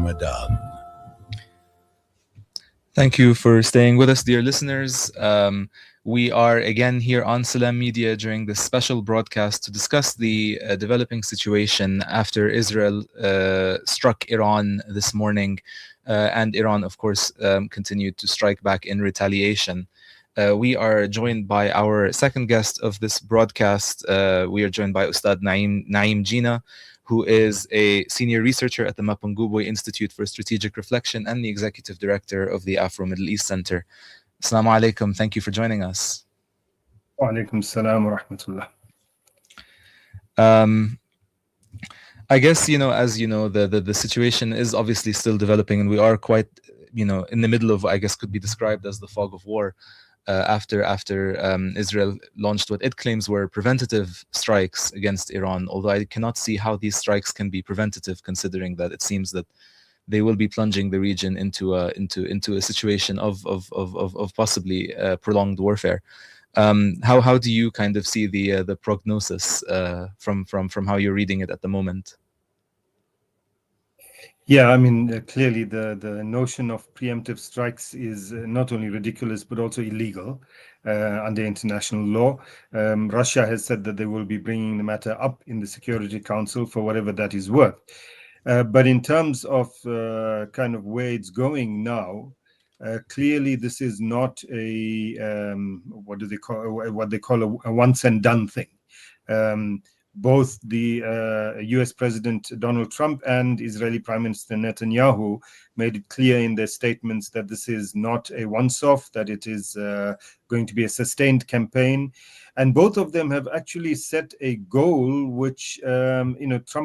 Ramadan. Thank you for staying with us, dear listeners. We are again here on Salam Media during this special broadcast to discuss the developing situation after Israel struck Iran this morning. And Iran, of course, continued to strike back in retaliation. We are joined by our second guest of this broadcast. We are joined by Ustad Naeem Jeenah, who is a senior researcher at the Mapungubwe Institute for Strategic Reflection and the executive director of the Afro-Middle East Center. Assalamu alaikum. Thank you for joining us. Wa alaikum salam wa rahmatullah. I guess, as you know, the situation is obviously still developing, and we are quite, in the middle of, I guess, could be described as the fog of war. After Israel launched what it claims were preventative strikes against Iran, although I cannot see how these strikes can be preventative, considering that it seems that they will be plunging the region into a situation of possibly prolonged warfare. How do you kind of see the prognosis from how you're reading it at the moment? Yeah, I mean, clearly the notion of preemptive strikes is not only ridiculous, but also illegal under international law. Russia has said that they will be bringing the matter up in the Security Council for whatever that is worth. But in terms of kind of where it's going now, clearly this is not a, what they call a once and done thing. Both the US President Donald Trump and Israeli Prime Minister Netanyahu made it clear in their statements that this is not a once-off, that it is going to be a sustained campaign. And both of them have actually set a goal, which, Netanyahu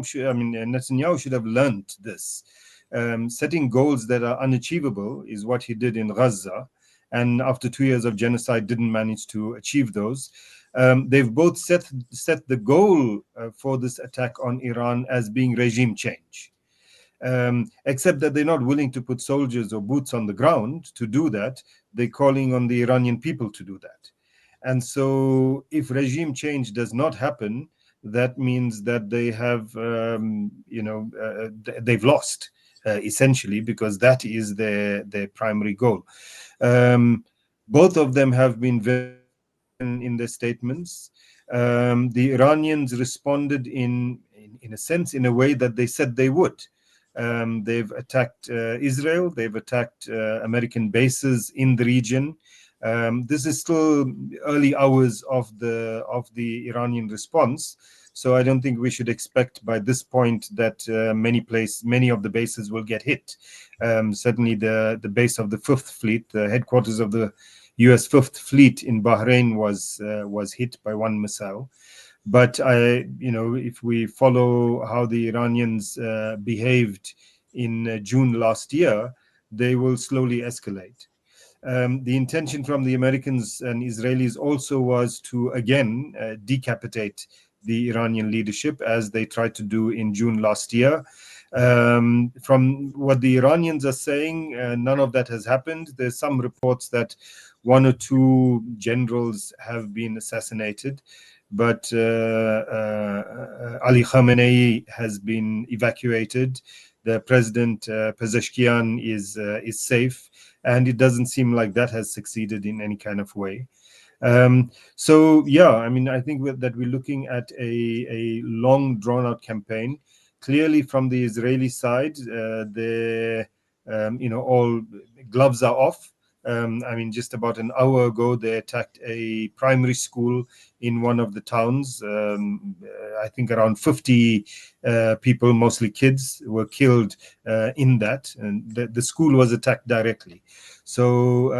should have learned this. Setting goals that are unachievable is what he did in Gaza. And after 2 years of genocide, didn't manage to achieve those. They've both set the goal for this attack on Iran as being regime change, except that they're not willing to put soldiers or boots on the ground to do that. They're calling on the Iranian people to do that. And so if regime change does not happen, that means that they have, they've lost, essentially, because that is their primary goal. Both of them have been very in their statements. The Iranians responded in a sense, in a way that they said they would. They've attacked Israel. They've attacked American bases in the region. This is still early hours of the Iranian response. So I don't think we should expect by this point that many of the bases will get hit. Certainly the base of the Fifth Fleet, the headquarters of the US Fifth Fleet in Bahrain was hit by one missile. But if we follow how the Iranians behaved in June last year, they will slowly escalate. The intention from the Americans and Israelis also was to again decapitate the Iranian leadership, as they tried to do in June last year. From what the Iranians are saying, none of that has happened. There's some reports that one or two generals have been assassinated, but Ali Khamenei has been evacuated. The president Pezeshkian is safe, and it doesn't seem like that has succeeded in any kind of way. So yeah, I mean, I think that we're looking at a long, drawn-out campaign. Clearly, from the Israeli side, all gloves are off. Just about an hour ago, they attacked a primary school in one of the towns. I think around 50 people, mostly kids, were killed in that. And the school was attacked directly. So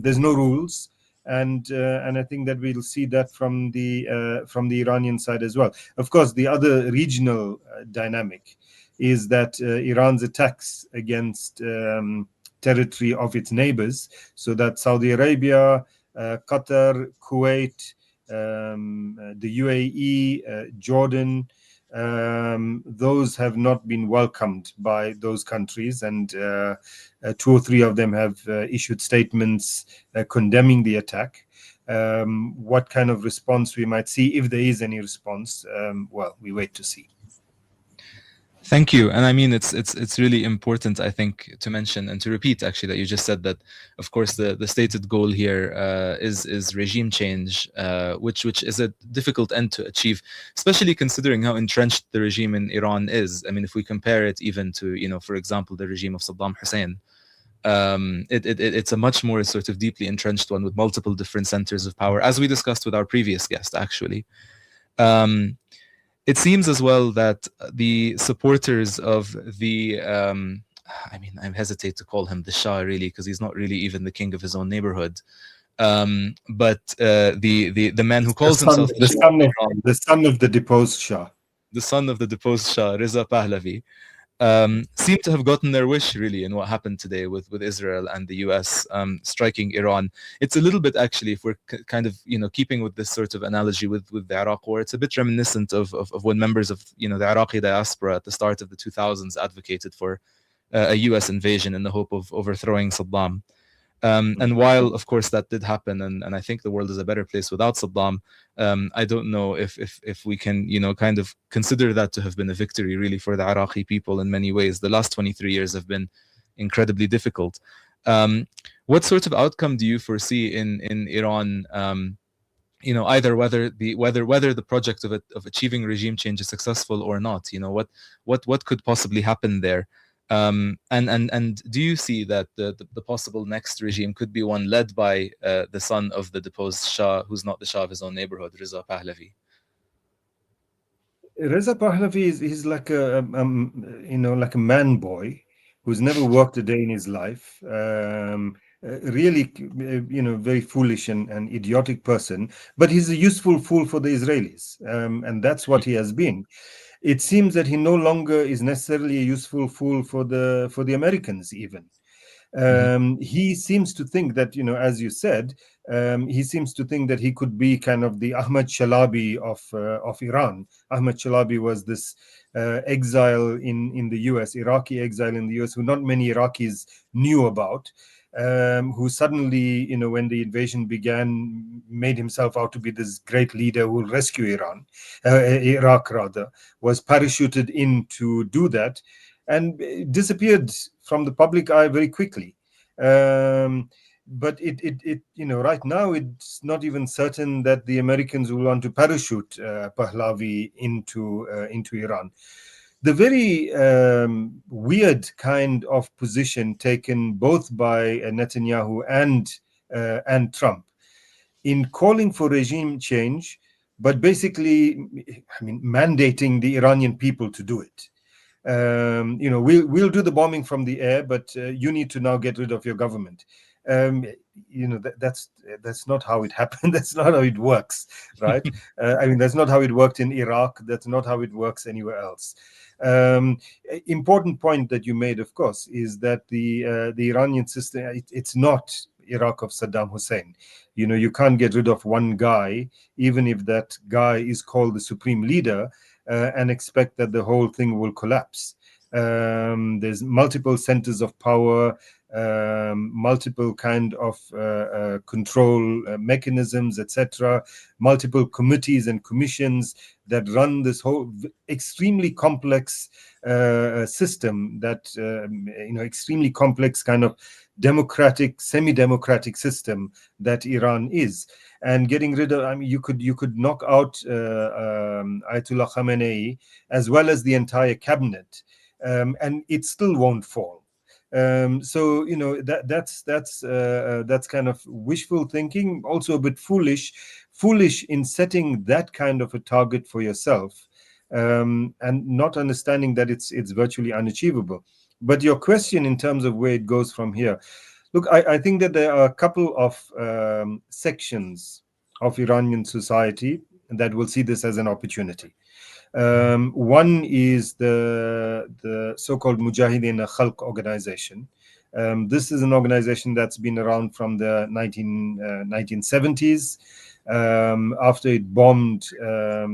there's no rules. And I think that we'll see that from the Iranian side as well. Of course, the other regional dynamic is that Iran's attacks against territory of its neighbors, so that Saudi Arabia, Qatar, Kuwait, the UAE, Jordan, those have not been welcomed by those countries, and 2 or 3 of them have issued statements condemning the attack. What kind of response we might see, if there is any response, well, we wait to see. Thank you. And I mean, it's really important, I think, to mention and to repeat actually that you just said that, of course, the stated goal here is regime change, which is a difficult end to achieve, especially considering how entrenched the regime in Iran is. I mean, if we compare it even to, for example, the regime of Saddam Hussein, it's a much more sort of deeply entrenched one with multiple different centers of power, as we discussed with our previous guest, actually. Um, it seems as well that the supporters of the I mean, I hesitate to call him the Shah really, because he's not really even the king of his own neighborhood. But the man who calls himself the Shah of Iran, the son of the deposed Shah, the son of the deposed Shah, Reza Pahlavi, seem to have gotten their wish really in what happened today with Israel and the US striking Iran. It's a little bit actually, if we're kind of keeping with this sort of analogy with the Iraq war, it's a bit reminiscent of when members of the Iraqi diaspora at the start of the 2000s advocated for a US invasion in the hope of overthrowing Saddam. And while, of course, that did happen, and I think the world is a better place without Saddam, I don't know if we can, kind of consider that to have been a victory, really, for the Iraqi people in many ways. The last 23 years have been incredibly difficult. What sort of outcome do you foresee in Iran? Either whether the project of achieving regime change is successful or not. What could possibly happen there? And do you see that the possible next regime could be one led by the son of the deposed Shah, who's not the Shah of his own neighborhood, Reza Pahlavi? Reza Pahlavi is like like a man boy who's never worked a day in his life. Really, very foolish and idiotic person. But he's a useful fool for the Israelis, and that's what he has been. It seems that he no longer is necessarily a useful fool for the Americans even. He seems to think that, as you said, he seems to think that he could be kind of the Ahmad Chalabi of Iran. Ahmad Chalabi was this exile in the US, Iraqi exile in the US, who not many Iraqis knew about. Who suddenly, when the invasion began, made himself out to be this great leader who will rescue Iraq rather, was parachuted in to do that, and disappeared from the public eye very quickly. But right now it's not even certain that the Americans will want to parachute Pahlavi into Iran. The very weird kind of position taken both by Netanyahu and Trump in calling for regime change, but basically, mandating the Iranian people to do it. We'll do the bombing from the air, but you need to now get rid of your government. That's not how it happened. That's not how it works, right? That's not how it worked in Iraq. That's not how it works anywhere else. Important point that you made, of course, is that the Iranian system, it's not Iraq of Saddam Hussein. You can't get rid of one guy, even if that guy is called the supreme leader, and expect that the whole thing will collapse. There's multiple centers of power, multiple kind of control mechanisms, etc., multiple committees and commissions that run this whole extremely complex system, that extremely complex kind of democratic, semi-democratic system that Iran is. And getting rid of, you could knock out Ayatollah Khamenei as well as the entire cabinet, and it still won't fall. So that's kind of wishful thinking, also a bit foolish in setting that kind of a target for yourself, and not understanding that it's virtually unachievable. But your question in terms of where it goes from here, look, I think that there are a couple of sections of Iranian society that will see this as an opportunity. One is the so-called Mujahideen Khalq organization. This is an organization that's been around from the 1970s. After it bombed a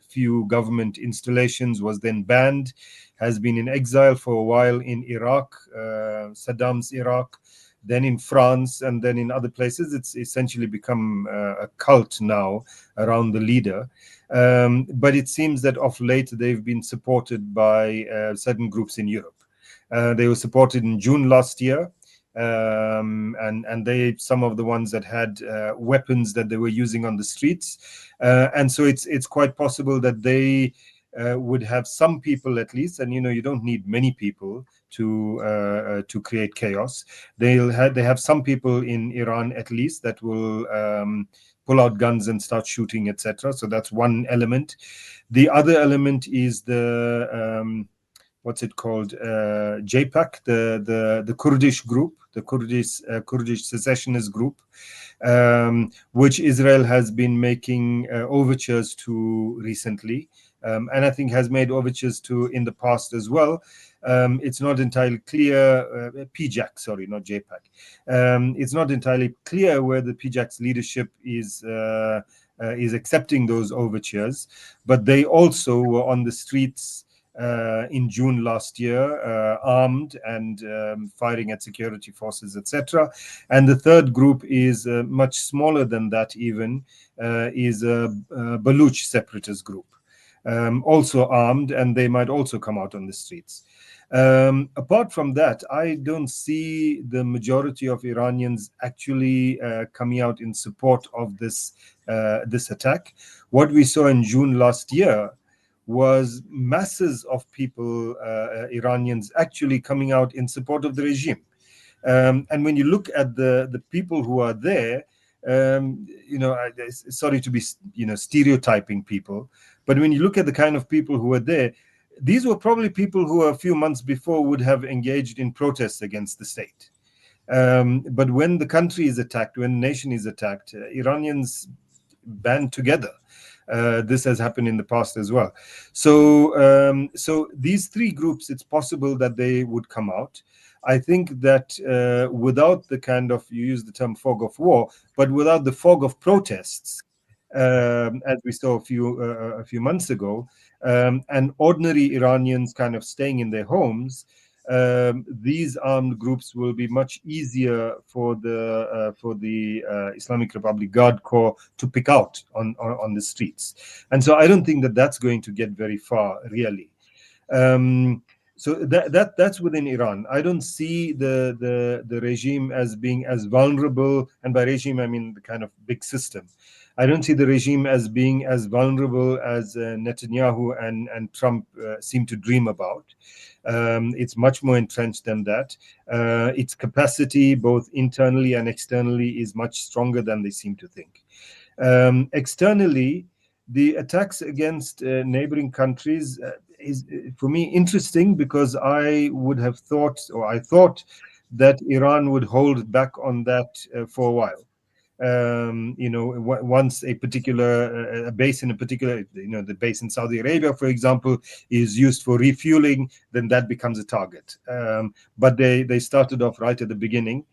few government installations, was then banned, has been in exile for a while in Iraq, Saddam's Iraq. then in France, and then in other places. It's essentially become a cult now around the leader. But it seems that of late they've been supported by certain groups in Europe. They were supported in June last year. And they, some of the ones that had weapons that they were using on the streets, and so it's quite possible that they would have some people at least, and you don't need many people to create chaos. They have some people in Iran at least that will pull out guns and start shooting, etc. So that's one element. The other element is the what's it called? JPAC, the Kurdish group, the Kurdish secessionist group, which Israel has been making overtures to recently, and I think has made overtures to in the past as well. It's not entirely clear. PJAC, sorry, not JPAC. It's not entirely clear whether PJAC's leadership is accepting those overtures, but they also were on the streets in June last year, armed and firing at security forces, etc. And the third group is much smaller than that even, is a Baluch separatist group, also armed, and they might also come out on the streets. Apart from that, I don't see the majority of Iranians actually coming out in support of this attack. What we saw in June last year was masses of people, Iranians, actually coming out in support of the regime. And when you look at the people who are there, sorry to be stereotyping people, but when you look at the kind of people who are there, these were probably people who a few months before would have engaged in protests against the state. But when the country is attacked, when the nation is attacked, Iranians band together. This has happened in the past as well. So these three groups, it's possible that they would come out. I think that without the kind of, you use the term fog of war, but without the fog of protests, as we saw a few months ago, and ordinary Iranians kind of staying in their homes, these armed groups will be much easier for the Islamic Republic Guard Corps to pick out on the streets. And so I don't think that that's going to get very far, really. So that's within Iran. I don't see the regime as being as vulnerable, and by regime I mean the kind of big system. I don't see the regime as being as vulnerable as Netanyahu and Trump seem to dream about. It's much more entrenched than that. Its capacity, both internally and externally, is much stronger than they seem to think. Externally, the attacks against neighboring countries is, for me, interesting, because I thought that Iran would hold back on that for a while. Once a particular base in a particular, the base in Saudi Arabia, for example, is used for refueling, then that becomes a target. But they started off right at the beginning.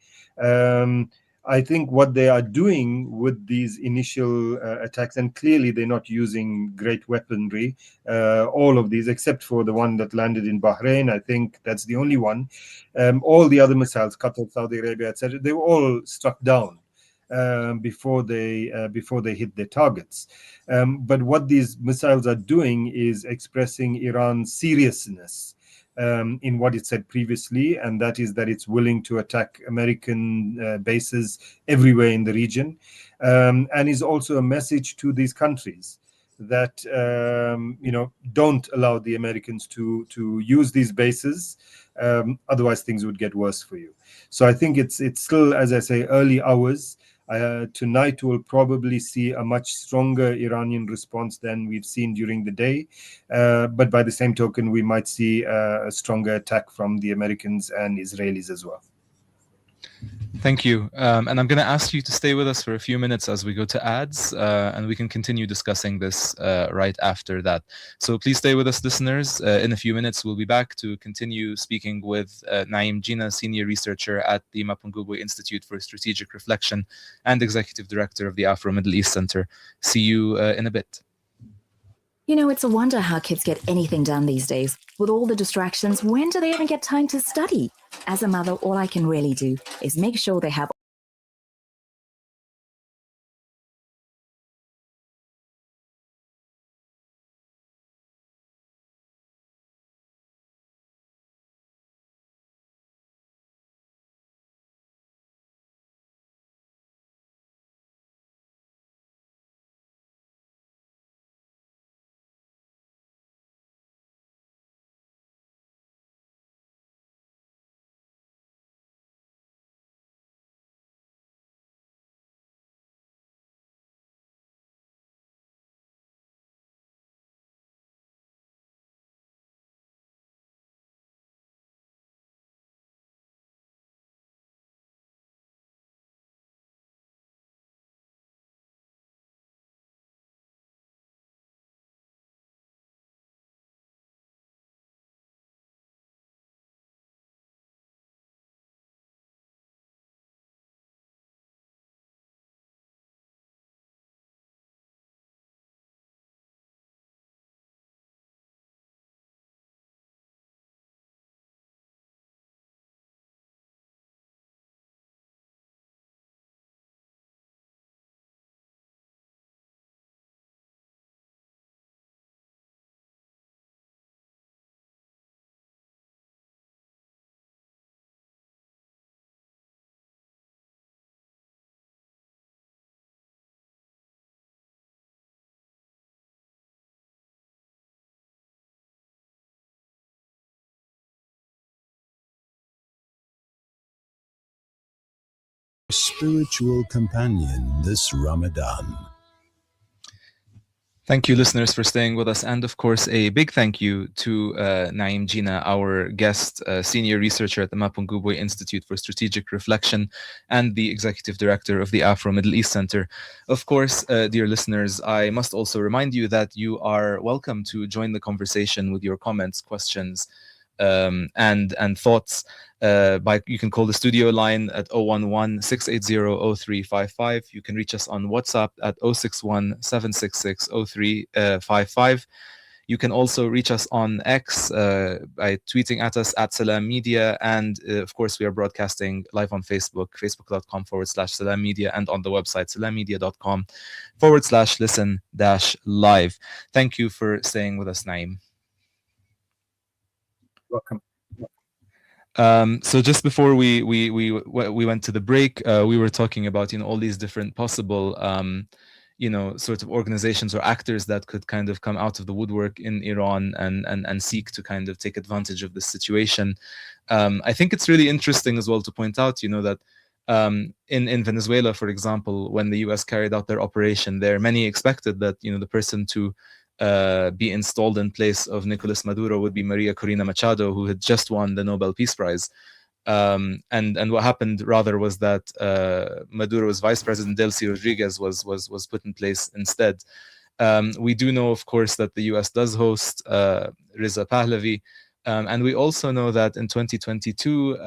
I think what they are doing with these initial attacks, and clearly they're not using great weaponry, all of these, except for the one that landed in Bahrain. I think that's the only one. All the other missiles, Qatar, Saudi Arabia, etc., they were all struck down before they hit their targets. But what these missiles are doing is expressing Iran's seriousness in what it said previously, and that is that it's willing to attack American bases everywhere in the region, and is also a message to these countries that don't allow the Americans to use these bases. Otherwise, things would get worse for you. So I think it's still, as I say, early hours. Tonight we'll probably see a much stronger Iranian response than we've seen during the day. But by the same token, we might see a stronger attack from the Americans and Israelis as well. Thank you. And I'm going to ask you to stay with us for a few minutes as we go to ads, and we can continue discussing this right after that. So please stay with us, listeners. In a few minutes, we'll be back to continue speaking with Naeem Jeenah, Senior Researcher at the Mapungubwe Institute for Strategic Reflection and Executive Director of the Afro-Middle East Center. See you in a bit. It's a wonder how kids get anything done these days. With all the distractions, when do they even get time to study? As a mother, all I can really do is make sure they have spiritual companion this Ramadan. Thank you, listeners, for staying with us. And of course, a big thank you to Naeem Jeenah, our guest, senior researcher at the Mapungubwe Institute for Strategic Reflection and the executive director of the Afro Middle East Center. Of course, dear listeners, I must also remind you that you are welcome to join the conversation with your comments, questions, and thoughts. You can call the studio line at 011-680-0355. You can reach us on WhatsApp at 061-766-0355. You can also reach us on X by tweeting at us at Salam Media. And of course, we are broadcasting live on Facebook, facebook.com/Salam Media, and on the website, salammedia.com/listen-live. Thank you for staying with us, Naeem. Welcome. So just before we went to the break, we were talking about all these different possible sort of organizations or actors that could kind of come out of the woodwork in Iran and seek to kind of take advantage of this situation. I think it's really interesting as well to point out that in Venezuela, for example, when the US carried out their operation there, many expected that the person to be installed in place of Nicolas Maduro would be Maria Corina Machado, who had just won the Nobel Peace Prize. And what happened rather was that Maduro's vice president Delcy Rodriguez was put in place instead. We do know, of course, that the US does host Reza Pahlavi, and we also know that in 2022,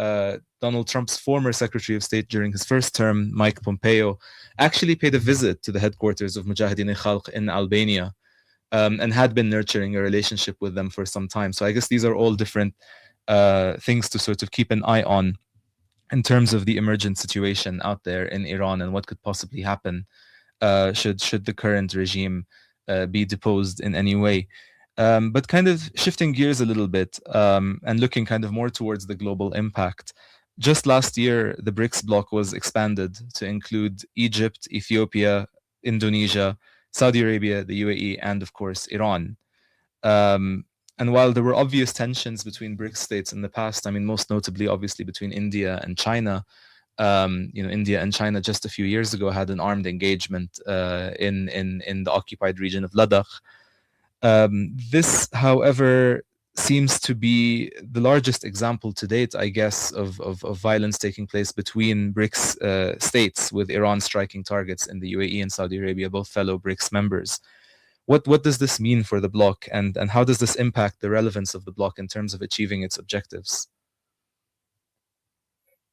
Donald Trump's former Secretary of State during his first term, Mike Pompeo, actually paid a visit to the headquarters of Mujahideen-e-Khalq in Albania. And had been nurturing a relationship with them for some time. So I guess these are all different things to sort of keep an eye on in terms of the emergent situation out there in Iran and what could possibly happen should the current regime be deposed in any way. But kind of shifting gears a little bit and looking kind of more towards the global impact. Just last year, the BRICS bloc was expanded to include Egypt, Ethiopia, Indonesia, Saudi Arabia, the UAE, and of course, Iran. And while there were obvious tensions between BRICS states in the past, I mean, most notably, obviously, between India and China, India and China just a few years ago had an armed engagement in the occupied region of Ladakh. This, however, seems to be the largest example to date, I guess, of violence taking place between BRICS states, with Iran striking targets in the UAE and Saudi Arabia, both fellow BRICS members. What does this mean for the bloc, and how does this impact the relevance of the bloc in terms of achieving its objectives?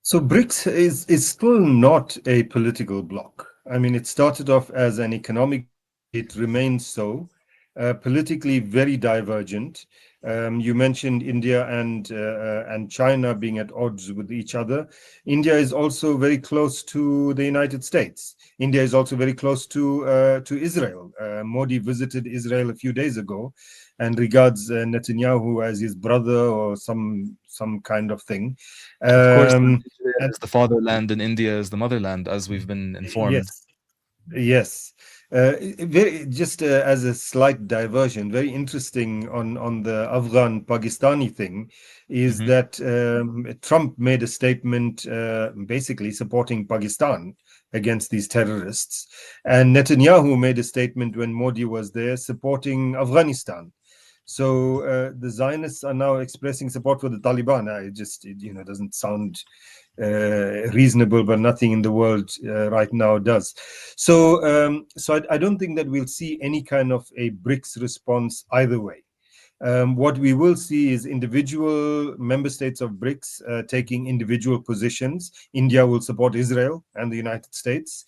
So BRICS is still not a political bloc. I mean, it started off as an economic, it remains so. politically very divergent. You mentioned India and China being at odds with each other. India is also very close to the United States. India is also very close to Israel. Modi visited Israel a few days ago, and regards Netanyahu as his brother or some kind of thing. Of course, And Israel is the fatherland and India is the motherland, as we've been informed. yes, yes. Very just as a slight diversion, very interesting on the Afghan Pakistani thing is Mhm. that Trump made a statement basically supporting Pakistan against these terrorists, and Netanyahu made a statement when Modi was there supporting Afghanistan. So the Zionists are now expressing support for the Taliban. It doesn't sound reasonable, but nothing in the world right now does. So I don't think that we'll see any kind of a BRICS response either way. What we will see is individual member states of BRICS taking individual positions. India will support Israel and the United States.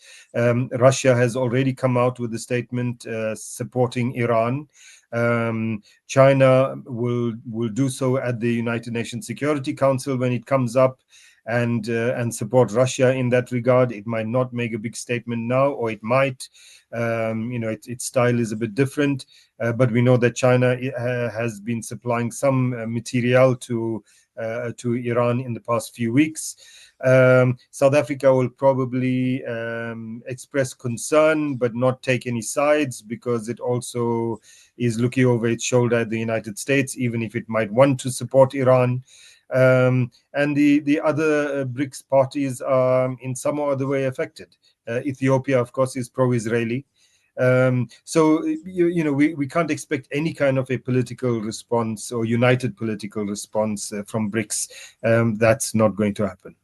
Russia has already come out with a statement supporting Iran. China will do so at the United Nations Security Council when it comes up, and support Russia in that regard. It might not make a big statement now, or it might. Its style is a bit different, but we know that China has been supplying some material to Iran in the past few weeks. South Africa will probably express concern, but not take any sides, because it also is looking over its shoulder at the United States, even if it might want to support Iran. And the other BRICS parties are in some or other way affected. Ethiopia, of course, is pro-Israeli. So we can't expect any kind of a political response or united political response from BRICS. That's not going to happen.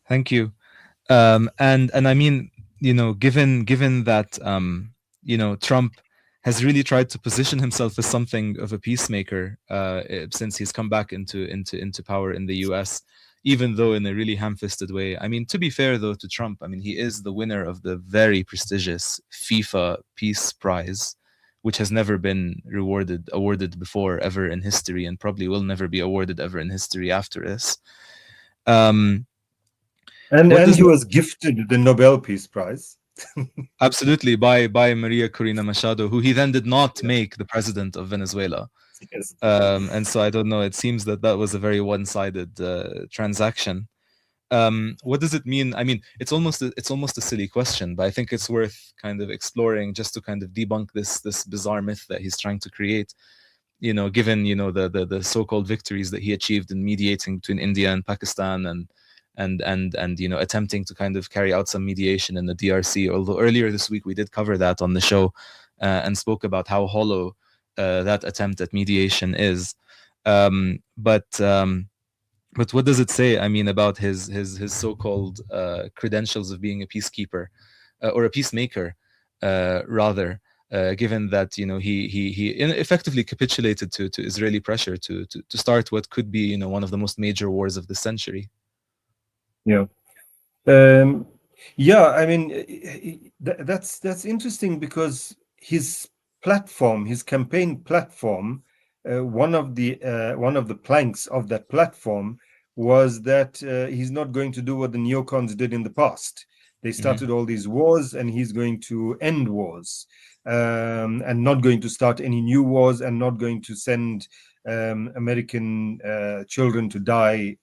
Thank you. And I mean, given that Trump has really tried to position himself as something of a peacemaker since he's come back into power in the U.S., even though in a really ham-fisted way. I mean, to be fair though to Trump, I mean, he is the winner of the very prestigious FIFA Peace Prize, which has never been awarded before ever in history, and probably will never be awarded ever in history after this. And he was gifted the Nobel Peace Prize. Absolutely, by Maria Corina Machado, who he then did not make the president of Venezuela. Yes. And so I don't know, it seems that was a very one-sided transaction. What does it mean? I mean, it's almost a silly question, but I think it's worth kind of exploring just to kind of debunk this bizarre myth that he's trying to create. Given the so-called victories that he achieved in mediating between India and Pakistan, and attempting to kind of carry out some mediation in the DRC. Although earlier this week we did cover that on the show and spoke about how hollow that attempt at mediation is. But what does it say? I mean, about his so-called credentials of being a peacekeeper or a peacemaker, rather. Given that he effectively capitulated to Israeli pressure to start what could be one of the most major wars of the century. Yeah. I mean, that's interesting, because his platform, his campaign platform, one of the planks of that platform was that he's not going to do what the neocons did in the past. They started all these wars, and he's going to end wars, and not going to start any new wars, and not going to send American children to die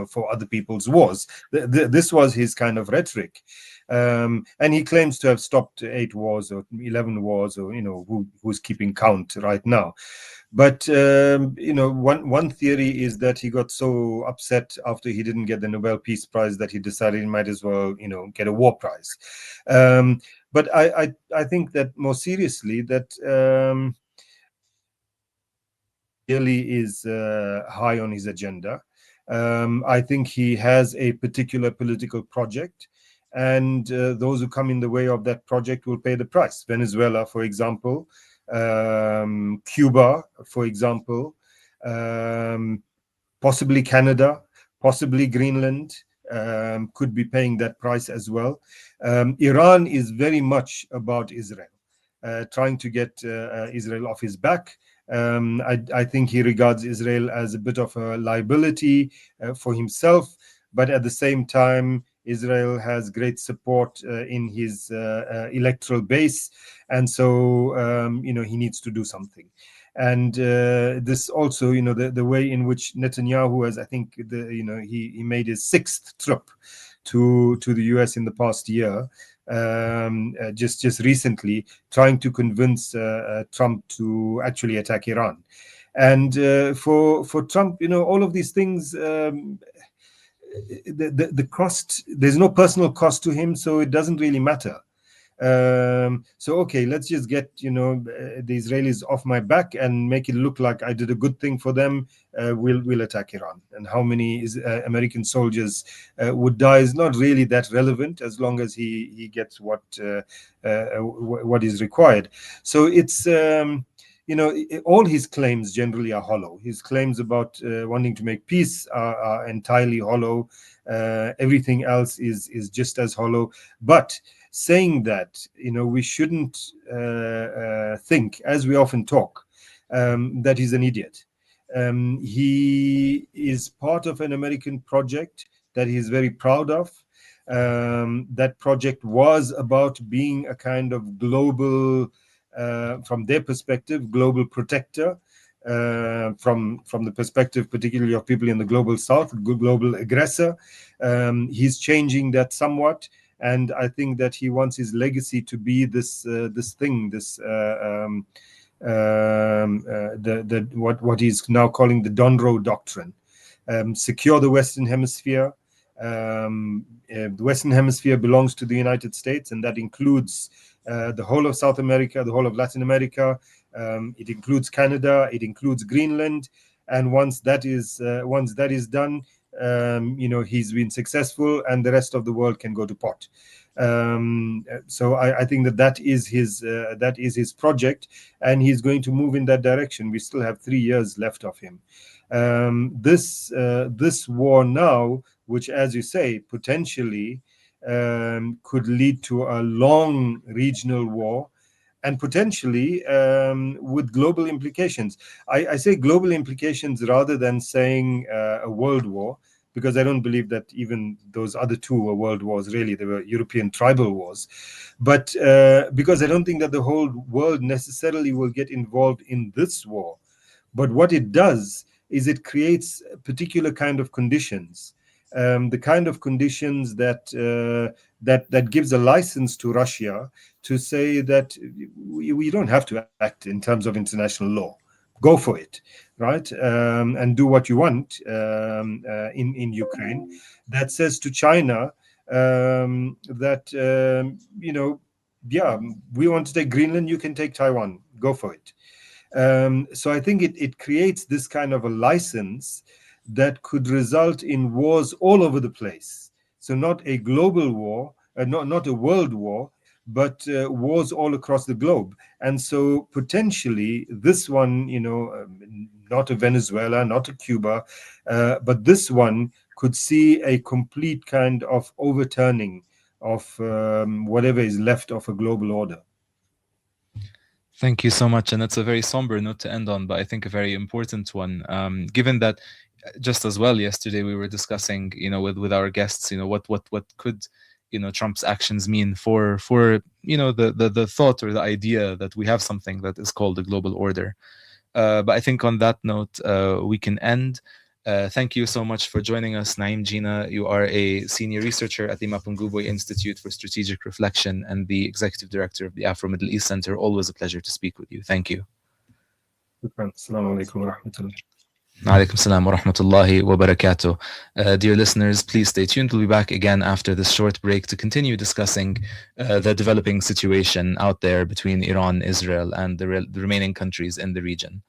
for other people's wars. This was his kind of rhetoric, and he claims to have stopped 8 wars or 11 wars, or who's keeping count right now. But one theory is that he got so upset after he didn't get the Nobel Peace Prize that he decided he might as well get a war prize. But I think that more seriously, that really is high on his agenda. I think he has a particular political project, and those who come in the way of that project will pay the price. Venezuela, for example, Cuba, for example, possibly Canada, possibly Greenland, could be paying that price as well. Iran is very much about Israel. trying to get Israel off his back. I think he regards Israel as a bit of a liability for himself, but at the same time, Israel has great support in his electoral base, and so he needs to do something. And this also, the way in which Netanyahu has, I think, he made his 6th trip to the US in the past year, just recently, trying to convince Trump to actually attack Iran. And for Trump, all of these things, the cost, there's no personal cost to him, so it doesn't really matter. So okay, let's just get the Israelis off my back and make it look like I did a good thing for them. We'll attack Iran, and how many American soldiers would die is not really that relevant as long as he gets what is required. So it's all his claims generally are hollow. His claims about wanting to make peace are entirely hollow. Everything else is just as hollow. But saying that, we shouldn't think, as we often talk, that he's an idiot. He is part of an American project that he's very proud of. That project was about being a kind of global, from their perspective, global protector, from the perspective particularly of people in the global south, global aggressor. He's changing that somewhat, and I think that he wants his legacy to be this thing, what he's now calling the Donroe Doctrine. Secure the Western Hemisphere. The Western Hemisphere belongs to the United States, and that includes the whole of South America, the whole of Latin America. It includes Canada. It includes Greenland. And once that is done, he's been successful, and the rest of the world can go to pot. So I think that is his project, and he's going to move in that direction. We still have 3 years left of him. This war now, which, as you say, potentially could lead to a long regional war, and potentially with global implications. I say global implications rather than saying a world war, because I don't believe that even those other two were world wars, really. They were European tribal wars. But because I don't think that the whole world necessarily will get involved in this war. But what it does is it creates a particular kind of conditions, the kind of conditions that gives a license to Russia to say that we don't have to act in terms of international law. Go for it, right? And do what you want in Ukraine. That says to China that, we want to take Greenland, you can take Taiwan, go for it. So I think it creates this kind of a license that could result in wars all over the place. So not a global war, not a world war, but wars all across the globe. And so potentially this one, not a Venezuela, not a Cuba, but this one could see a complete kind of overturning of whatever is left of a global order. Thank you so much. And that's a very somber note to end on, but I think a very important one, given that just as well yesterday we were discussing, with our guests, what could Trump's actions mean for the thought or the idea that we have something that is called a global order. But I think on that note, we can end. Thank you so much for joining us, Naeem Jeenah. You are a senior researcher at the Mapungubwe Institute for Strategic Reflection and the executive director of the Afro-Middle East Center. Always a pleasure to speak with you. Thank you. Assalamu alaikum wa rahmatullah. Alaikum salam wa rahmatullahi wa barakatuh. Dear listeners, please stay tuned. We'll be back again after this short break to continue discussing the developing situation out there between Iran, Israel, and the remaining countries in the region.